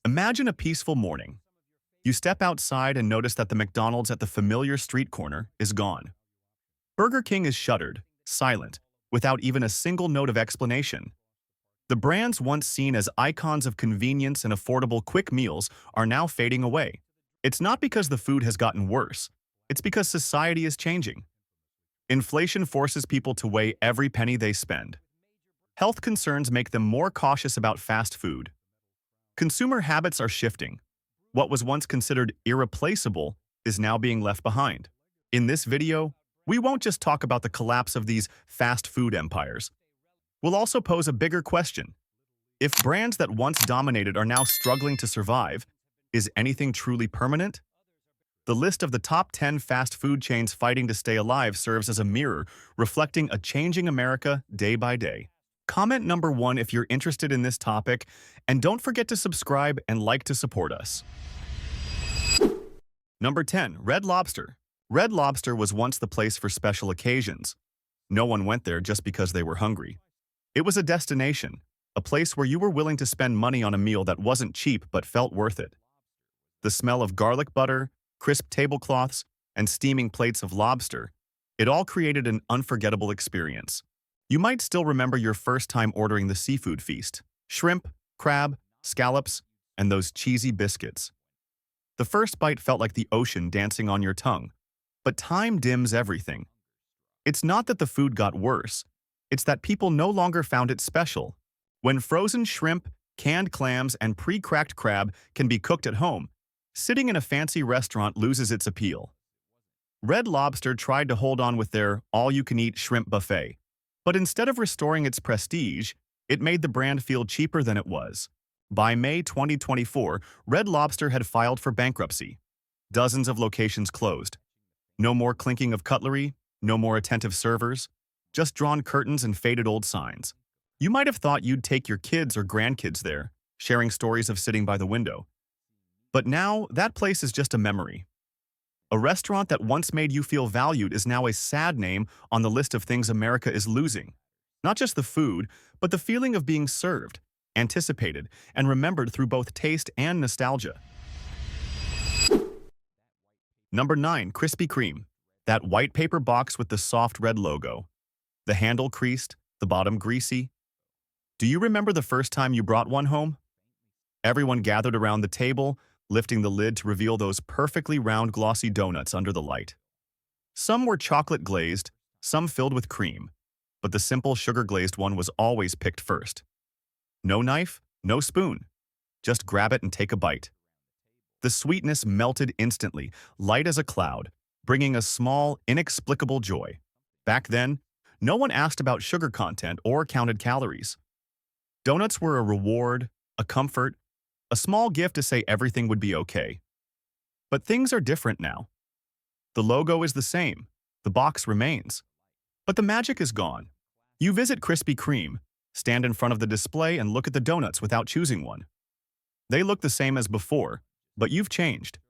Imagine a peaceful morning. You step outside and notice that the McDonald's at the familiar street corner is gone. Burger King is shuttered, silent, without even a single note of explanation. The brands once seen as icons of convenience and affordable quick meals are now fading away. It's not because the food has gotten worse. It's because society is changing. Inflation forces people to weigh every penny they spend. Health concerns make them more cautious about fast food. Consumer habits are shifting. What was once considered irreplaceable is now being left behind. In this video, we won't just talk about the collapse of these fast food empires. We'll also pose a bigger question. If brands that once dominated are now struggling to survive, is anything truly permanent? The list of the top 10 fast food chains fighting to stay alive serves as a mirror, reflecting a changing America day by day. Comment number 1 if you're interested in this topic, and don't forget to subscribe and like to support us. Number 10. Red Lobster. Red Lobster was once the place for special occasions. No one went there just because they were hungry. It was a destination, a place where you were willing to spend money on a meal that wasn't cheap but felt worth it. The smell of garlic butter, crisp tablecloths, and steaming plates of lobster, it all created an unforgettable experience. You might still remember your first time ordering the seafood feast: shrimp, crab, scallops, and those cheesy biscuits. The first bite felt like the ocean dancing on your tongue, but time dims everything. It's not that the food got worse, it's that people no longer found it special. When frozen shrimp, canned clams, and pre-cracked crab can be cooked at home, sitting in a fancy restaurant loses its appeal. Red Lobster tried to hold on with their all-you-can-eat shrimp buffet, but instead of restoring its prestige, it made the brand feel cheaper than it was. By May 2024, Red Lobster had filed for bankruptcy. Dozens of locations closed. No more clinking of cutlery, no more attentive servers, just drawn curtains and faded old signs. You might have thought you'd take your kids or grandkids there, sharing stories of sitting by the window. But now, that place is just a memory. A restaurant that once made you feel valued is now a sad name on the list of things America is losing. Not just the food, but the feeling of being served, anticipated, and remembered through both taste and nostalgia. Number 9. Krispy Kreme. That white paper box with the soft red logo. The handle creased, the bottom greasy. Do you remember the first time you brought one home? Everyone gathered around the table, lifting the lid to reveal those perfectly round glossy donuts under the light. Some were chocolate glazed, some filled with cream, but the simple sugar-glazed one was always picked first. No knife, no spoon. Just grab it and take a bite. The sweetness melted instantly, light as a cloud, bringing a small, inexplicable joy. Back then, no one asked about sugar content or counted calories. Donuts were a reward, a comfort, a small gift to say everything would be okay. But things are different now. The logo is the same, the box remains, but the magic is gone. You visit Krispy Kreme, stand in front of the display and look at the donuts without choosing one. They look the same as before, but you've changed.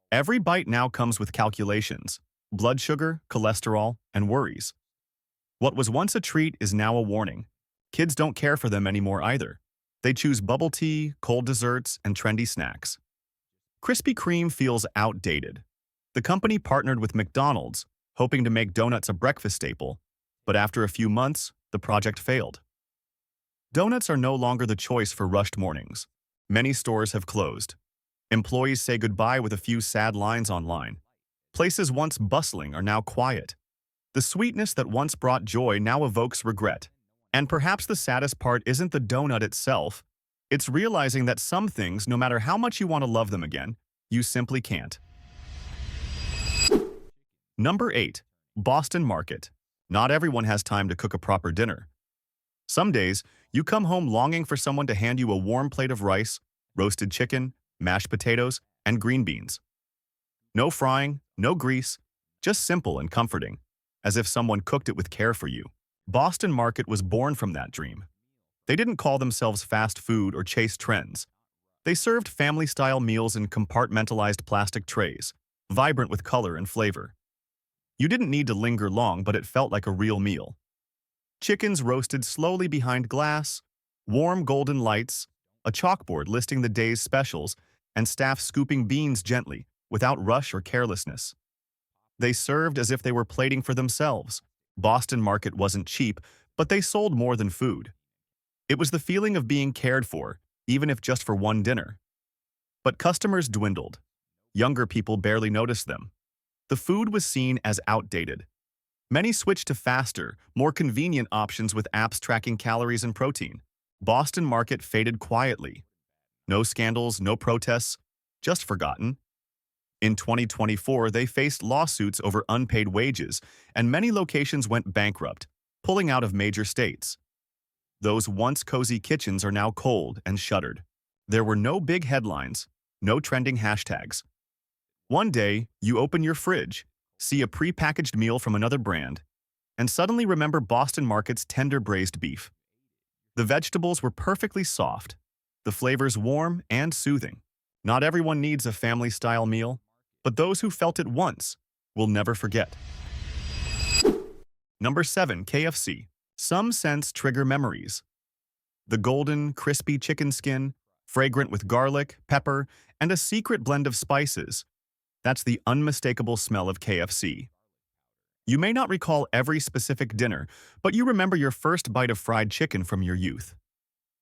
Every bite now comes with calculations, blood sugar, cholesterol, and worries. What was once a treat is now a warning. Kids don't care for them anymore either. They choose bubble tea, cold desserts, and trendy snacks. Krispy Kreme feels outdated. The company partnered with McDonald's, hoping to make donuts a breakfast staple, but after a few months, the project failed. Donuts are no longer the choice for rushed mornings. Many stores have closed. Employees say goodbye with a few sad lines online. Places once bustling are now quiet. The sweetness that once brought joy now evokes regret. And perhaps the saddest part isn't the donut itself, it's realizing that some things, no matter how much you want to love them again, you simply can't. Number 8. Boston Market. Not everyone has time to cook a proper dinner. Some days, you come home longing for someone to hand you a warm plate of rice, roasted chicken, mashed potatoes, and green beans. No frying, no grease, just simple and comforting, as if someone cooked it with care for you. Boston Market was born from that dream. They didn't call themselves fast food or chase trends. They served family-style meals in compartmentalized plastic trays, vibrant with color and flavor. You didn't need to linger long, but it felt like a real meal. Chickens roasted slowly behind glass, warm golden lights, a chalkboard listing the day's specials, and staff scooping beans gently, without rush or carelessness. They served as if they were plating for themselves. Boston Market wasn't cheap, but they sold more than food. It was the feeling of being cared for, even if just for one dinner. But customers dwindled. Younger people barely noticed them. The food was seen as outdated. Many switched to faster, more convenient options with apps tracking calories and protein. Boston Market faded quietly. No scandals, no protests, just forgotten. In 2024, they faced lawsuits over unpaid wages, and many locations went bankrupt, pulling out of major states. Those once cozy kitchens are now cold and shuttered. There were no big headlines, no trending hashtags. One day, you open your fridge, see a pre-packaged meal from another brand, and suddenly remember Boston Market's tender braised beef. The vegetables were perfectly soft, the flavors warm and soothing. Not everyone needs a family-style meal, but those who felt it once will never forget. Number 7. KFC. Some scents trigger memories. The golden, crispy chicken skin, fragrant with garlic, pepper, and a secret blend of spices. That's the unmistakable smell of KFC. You may not recall every specific dinner, but you remember your first bite of fried chicken from your youth.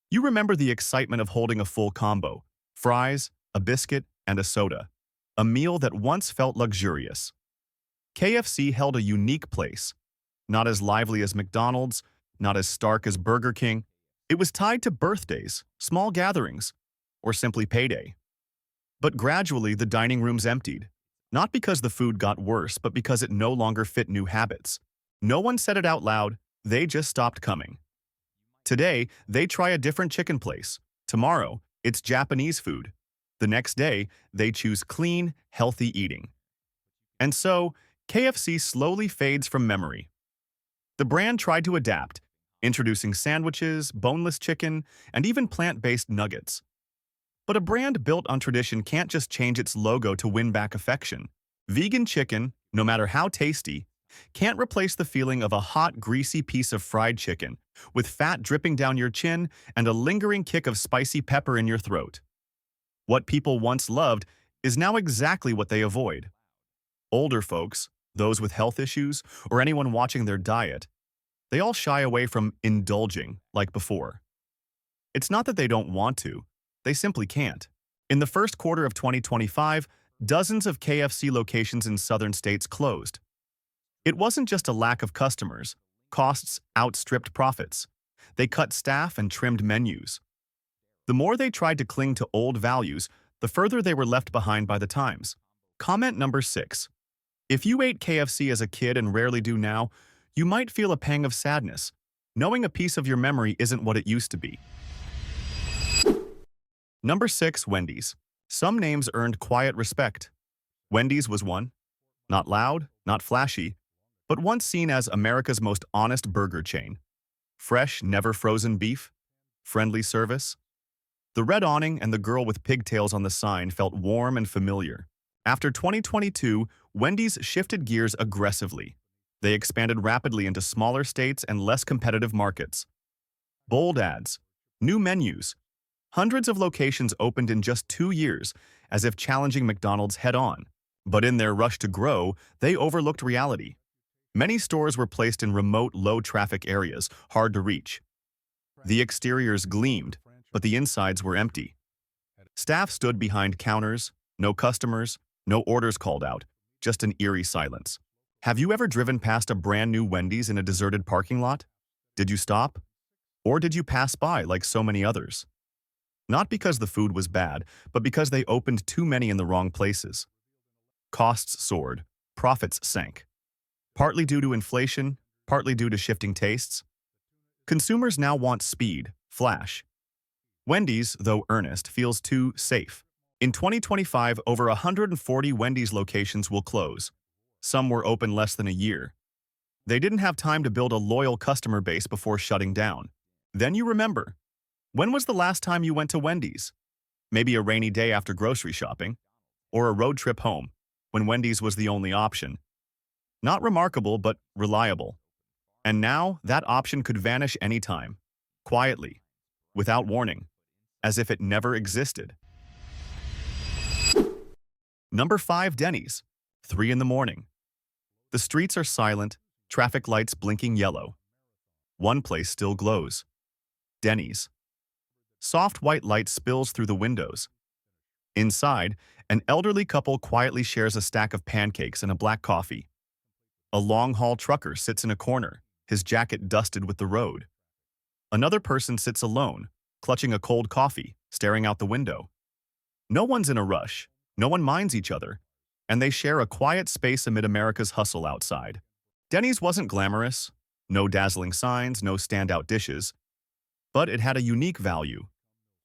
You remember the excitement of holding a full combo, fries, a biscuit, and a soda. A meal that once felt luxurious. KFC held a unique place. Not as lively as McDonald's, not as stark as Burger King. It was tied to birthdays, small gatherings, or simply payday. But gradually, the dining rooms emptied. Not because the food got worse, but because it no longer fit new habits. No one said it out loud, they just stopped coming. Today, they try a different chicken place. Tomorrow, it's Japanese food. The next day, they choose clean, healthy eating. And so, KFC slowly fades from memory. The brand tried to adapt, introducing sandwiches, boneless chicken, and even plant-based nuggets. But a brand built on tradition can't just change its logo to win back affection. Vegan chicken, no matter how tasty, can't replace the feeling of a hot, greasy piece of fried chicken, with fat dripping down your chin and a lingering kick of spicy pepper in your throat. What people once loved is now exactly what they avoid. Older folks, those with health issues, or anyone watching their diet, they all shy away from indulging like before. It's not that they don't want to, they simply can't. In the first quarter of 2025, dozens of KFC locations in southern states closed. It wasn't just a lack of customers. Costs outstripped profits. They cut staff and trimmed menus. The more they tried to cling to old values, the further they were left behind by the times. Comment number 6. If you ate KFC as a kid and rarely do now, you might feel a pang of sadness, knowing a piece of your memory isn't what it used to be. Number 6. Wendys. Some names earned quiet respect. Wendys was one. Not loud, not flashy, but once seen as America's most honest burger chain. Fresh, never frozen beef. Friendly service. The red awning and the girl with pigtails on the sign felt warm and familiar. After 2022, Wendys shifted gears aggressively. They expanded rapidly into smaller states and less competitive markets. Bold ads, new menus. Hundreds of locations opened in just 2 years, as if challenging McDonald's head-on. But in their rush to grow, they overlooked reality. Many stores were placed in remote, low-traffic areas, hard to reach. The exteriors gleamed, but the insides were empty. Staff stood behind counters, no customers, no orders called out, just an eerie silence. Have you ever driven past a brand new Wendy's in a deserted parking lot? Did you stop? Or did you pass by like so many others? Not because the food was bad, but because they opened too many in the wrong places. Costs soared, profits sank. Partly due to inflation, partly due to shifting tastes. Consumers now want speed, flash. Wendy's, though earnest, feels too safe. In 2025, over 140 Wendy's locations will close. Some were open less than a year. They didn't have time to build a loyal customer base before shutting down. Then you remember. When was the last time you went to Wendy's? Maybe a rainy day after grocery shopping, or a road trip home, when Wendy's was the only option. Not remarkable, but reliable. And now, that option could vanish anytime, quietly, without warning. as if it never existed. Number 5. Dennys. 3 in the morning. The streets are silent, traffic lights blinking yellow. One place still glows. Dennys. Soft white light spills through the windows. Inside, an elderly couple quietly shares a stack of pancakes and a black coffee. A long-haul trucker sits in a corner, his jacket dusted with the road. Another person sits alone, clutching a cold coffee, staring out the window. No one's in a rush, no one minds each other, and they share a quiet space amid America's hustle outside. Dennys wasn't glamorous, no dazzling signs, no standout dishes, but it had a unique value.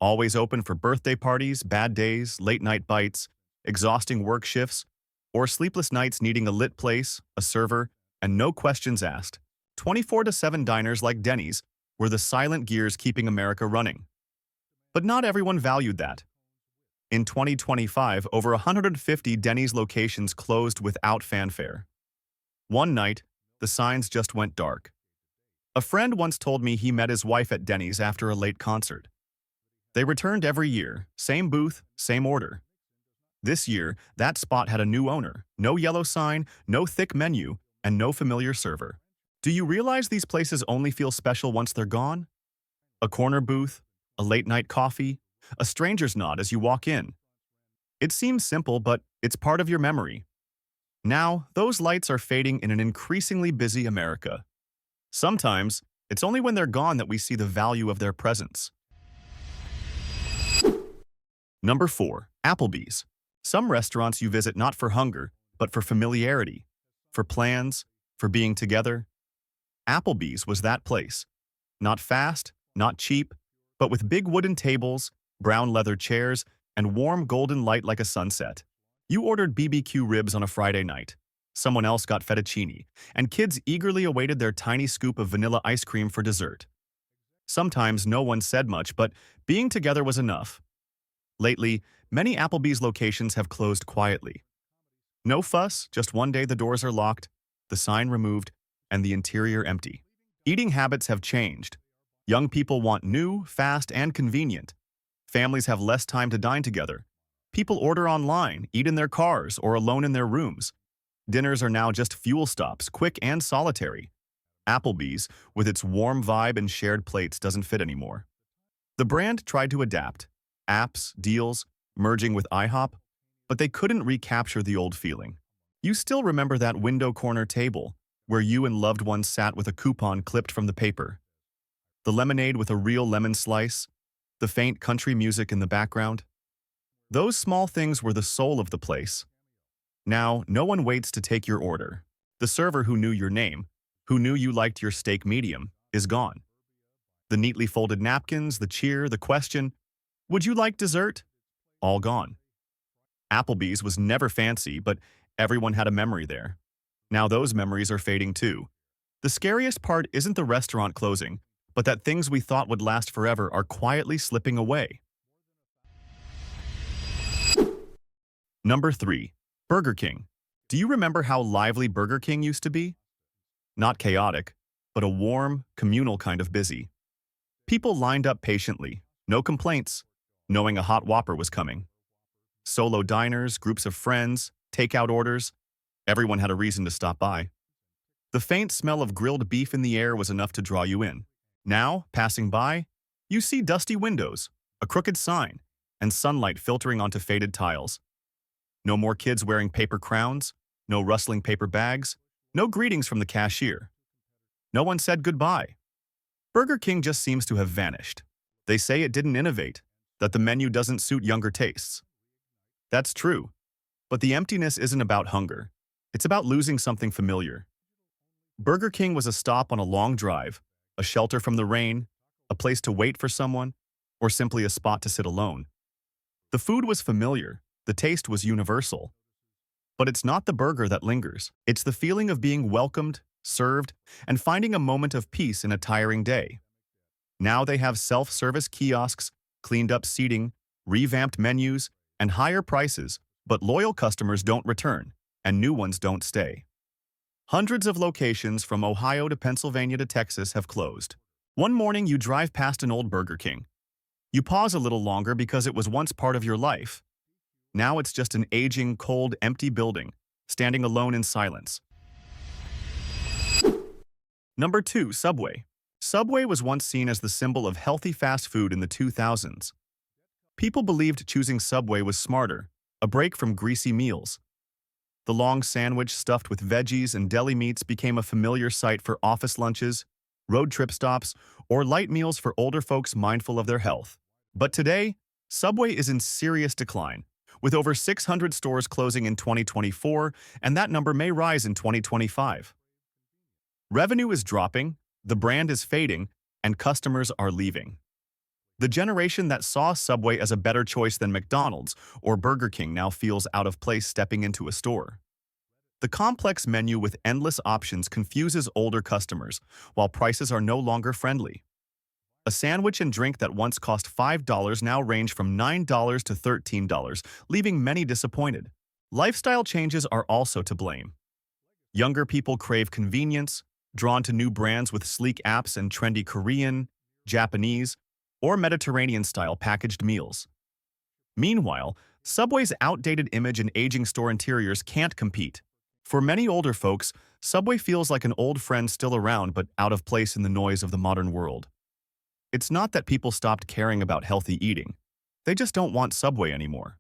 Always open for birthday parties, bad days, late-night bites, exhausting work shifts, or sleepless nights needing a lit place, a server, and no questions asked. 24/7 diners like Dennys were the silent gears keeping America running. But not everyone valued that. In 2025, over 150 Dennys locations closed without fanfare. One night, the signs just went dark. A friend once told me he met his wife at Dennys after a late concert. They returned every year, same booth, same order. This year, that spot had a new owner, no yellow sign, no thick menu, and no familiar server. Do you realize these places only feel special once they're gone? A corner booth, a late-night coffee, a stranger's nod as you walk in. It seems simple, but it's part of your memory. Now, those lights are fading in an increasingly busy America. Sometimes, it's only when they're gone that we see the value of their presence. Number 4. Applebees. Some restaurants you visit not for hunger, but for familiarity, for plans, for being together. Applebees was that place. Not fast, not cheap, but with big wooden tables, brown leather chairs, and warm golden light like a sunset. You ordered BBQ ribs on a Friday night. Someone else got fettuccine, and kids eagerly awaited their tiny scoop of vanilla ice cream for dessert. Sometimes no one said much, but being together was enough. Lately, many Applebee's locations have closed quietly. No fuss, just one day the doors are locked, the sign removed, and the interior empty. Eating habits have changed. Young people want new, fast, and convenient. Families have less time to dine together. People order online, eat in their cars, or alone in their rooms. Dinners are now just fuel stops, quick and solitary. Applebee's, with its warm vibe and shared plates, doesn't fit anymore. The brand tried to adapt. Apps, deals, merging with IHOP, but they couldn't recapture the old feeling. You still remember that window corner table where you and loved ones sat with a coupon clipped from the paper. The lemonade with a real lemon slice, the faint country music in the background. Those small things were the soul of the place. Now, no one waits to take your order. The server who knew your name, who knew you liked your steak medium, is gone. The neatly folded napkins, the cheer, the question, "Would you like dessert?" All gone. Applebee's was never fancy, but everyone had a memory there. Now those memories are fading too. The scariest part isn't the restaurant closing, but that things we thought would last forever are quietly slipping away. Number 3. Burger King. Do you remember how lively Burger King used to be? Not chaotic, but a warm, communal kind of busy. People lined up patiently, no complaints, knowing a hot Whopper was coming. Solo diners, groups of friends, takeout orders, everyone had a reason to stop by. The faint smell of grilled beef in the air was enough to draw you in. Now, passing by, you see dusty windows, a crooked sign, and sunlight filtering onto faded tiles. No more kids wearing paper crowns, no rustling paper bags, no greetings from the cashier. No one said goodbye. Burger King just seems to have vanished. They say it didn't innovate, that the menu doesn't suit younger tastes. That's true, but the emptiness isn't about hunger. It's about losing something familiar. Burger King was a stop on a long drive, a shelter from the rain, a place to wait for someone, or simply a spot to sit alone. The food was familiar, the taste was universal. But it's not the burger that lingers. It's the feeling of being welcomed, served, and finding a moment of peace in a tiring day. Now they have self-service kiosks, cleaned-up seating, revamped menus, and higher prices, but loyal customers don't return, and new ones don't stay. Hundreds of locations from Ohio to Pennsylvania to Texas have closed. One morning you drive past an old Burger King. You pause a little longer because it was once part of your life. Now it's just an aging, cold, empty building, standing alone in silence. Number 2. Subway. Subway was once seen as the symbol of healthy fast food in the 2000s. People believed choosing Subway was smarter, a break from greasy meals. The long sandwich stuffed with veggies and deli meats became a familiar sight for office lunches, road trip stops, or light meals for older folks mindful of their health. But today, Subway is in serious decline, with over 600 stores closing in 2024, and that number may rise in 2025. Revenue is dropping, the brand is fading, and customers are leaving. The generation that saw Subway as a better choice than McDonald's or Burger King now feels out of place stepping into a store. The complex menu with endless options confuses older customers, while prices are no longer friendly. A sandwich and drink that once cost $5 now range from $9 to $13, leaving many disappointed. Lifestyle changes are also to blame. Younger people crave convenience, drawn to new brands with sleek apps and trendy Korean, Japanese, or Mediterranean-style packaged meals. Meanwhile, Subway's outdated image and aging store interiors can't compete. For many older folks, Subway feels like an old friend still around but out of place in the noise of the modern world. It's not that people stopped caring about healthy eating. They just don't want Subway anymore.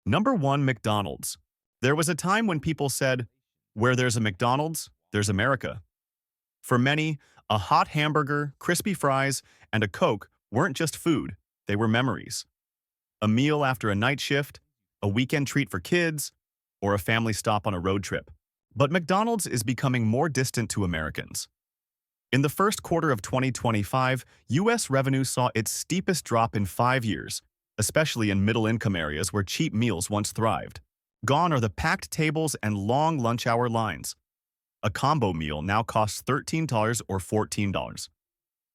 Number 1. McDonald's. There was a time when people said, "Where there's a McDonald's, there's America." For many, a hot hamburger, crispy fries, and a Coke weren't just food, they were memories. A meal after a night shift, a weekend treat for kids, or a family stop on a road trip. But McDonald's is becoming more distant to Americans. In the first quarter of 2025, U.S. revenue saw its steepest drop in 5 years, especially in middle-income areas where cheap meals once thrived. Gone are the packed tables and long lunch hour lines. A combo meal now costs $13 or $14.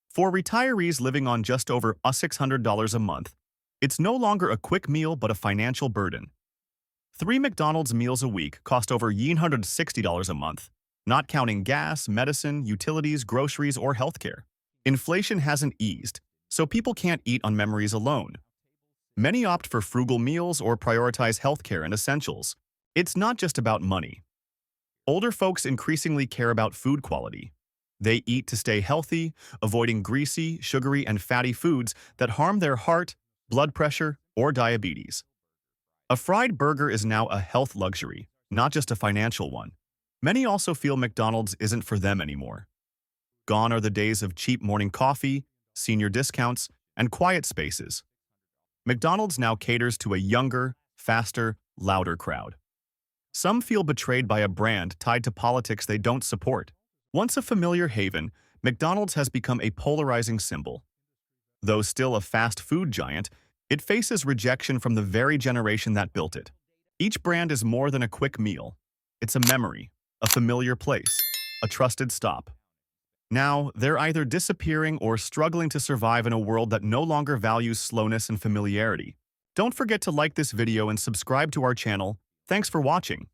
For retirees living on just over $600 a month, it's no longer a quick meal but a financial burden. 3 McDonald's meals a week cost over $160 a month, not counting gas, medicine, utilities, groceries, or healthcare. Inflation hasn't eased, so people can't eat on memories alone. Many opt for frugal meals or prioritize healthcare and essentials. It's not just about money. Older folks increasingly care about food quality. They eat to stay healthy, avoiding greasy, sugary, and fatty foods that harm their heart, blood pressure, or diabetes. A fried burger is now a health luxury, not just a financial one. Many also feel McDonald's isn't for them anymore. Gone are the days of cheap morning coffee, senior discounts, and quiet spaces. McDonald's now caters to a younger, faster, louder crowd. Some feel betrayed by a brand tied to politics they don't support. Once a familiar haven, McDonald's has become a polarizing symbol. Though still a fast food giant, it faces rejection from the very generation that built it. Each brand is more than a quick meal. It's a memory, a familiar place, a trusted stop. Now, they're either disappearing or struggling to survive in a world that no longer values slowness and familiarity. Don't forget to like this video and subscribe to our channel. Thanks for watching.